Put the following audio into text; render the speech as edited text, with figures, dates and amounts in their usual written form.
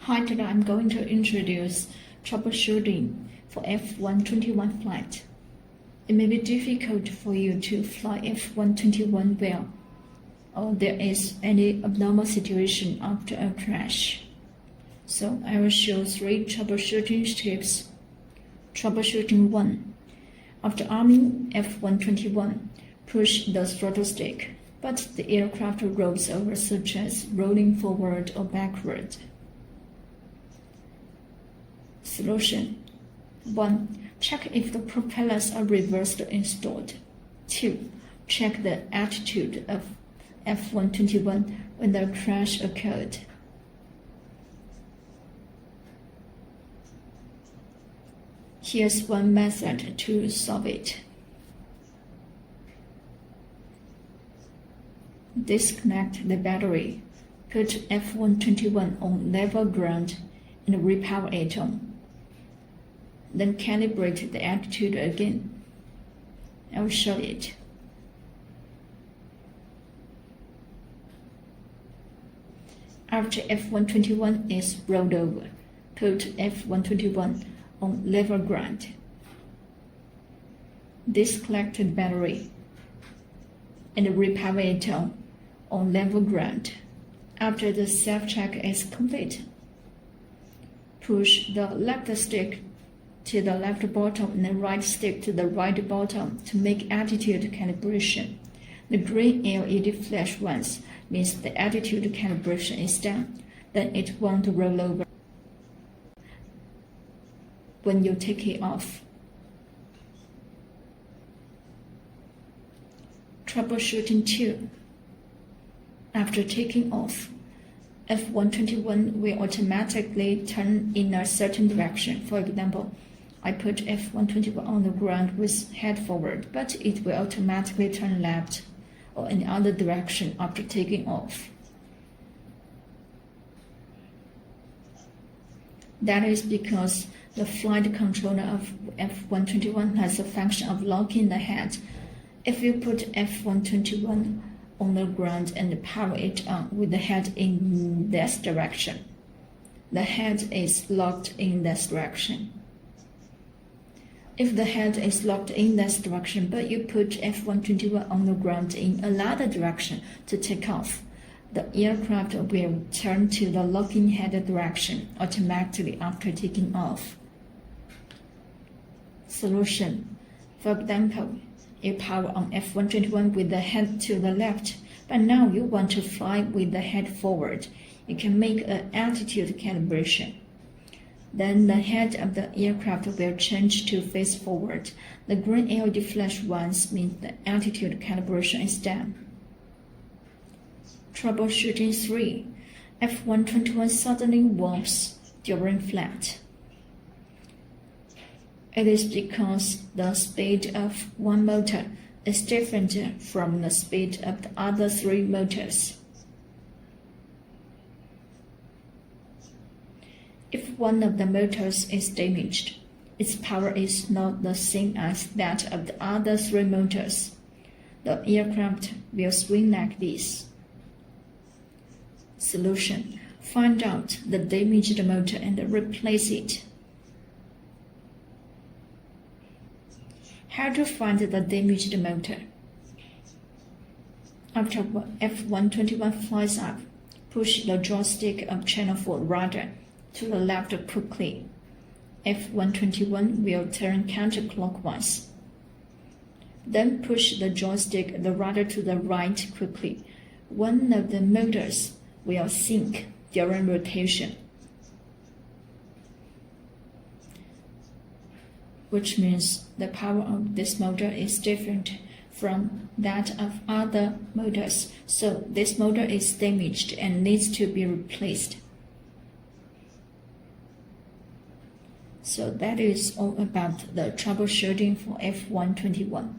Hi, today I'm going to introduce troubleshooting for F121 flight. It may be difficult for you to fly F121 well, or there is any abnormal situation after a crash. So I will show 3 troubleshooting tips. Troubleshooting 1. After arming F121, push the throttle stick, but the aircraft rolls over, such as rolling forward or backward. Solution 1. Check if the propellers are reversed installed. 2. Check the attitude of F121 when the crash occurred. Here's one method to solve it. Disconnect the battery, put F121 on level ground, and repower it on. Then calibrate the attitude again. I will show it. After F121 is rolled over, put F121 on level ground. Disconnect the battery and repower it on level ground. After the self-check is complete, push the left stick to the left bottom and the right stick to the right bottom to make attitude calibration. The green LED flash once means the attitude calibration is done, then it won't roll over when you take it off. Troubleshooting 2. After taking off, F121 will automatically turn in a certain direction. For example, I put F121 on the ground with head forward, but it will automatically turn left or any other direction after taking off. That is because the flight controller of F121 has a function of locking the head. If you put F121 on the ground and power it on with the head in this direction, the head is locked in this direction. If the head is locked in this direction, but you put F121 on the ground in another direction to take off, the aircraft will turn to the locking head direction automatically after taking off. Solution. For example, you power on F121 with the head to the left, but now you want to fly with the head forward. You can make an attitude calibration. Then the head of the aircraft will change to face forward. The green LED flash once means the attitude calibration is done. Troubleshooting 3. F121 suddenly warps during flight. It is because the speed of one motor is different from the speed of the other 3 motors. If one of the motors is damaged, its power is not the same as that of the other 3 motors. The aircraft will swing like this. Solution. Find out the damaged motor and replace it. How to find the damaged motor? After F121 flies up, push the joystick of channel 4 rudder to the left quickly. F121 will turn counterclockwise. Then push the joystick of the rudder to the right quickly. One of the motors will sink during rotation, which means the power of this motor is different from that of other motors, so this motor is damaged and needs to be replaced. So that is all about the troubleshooting for F121.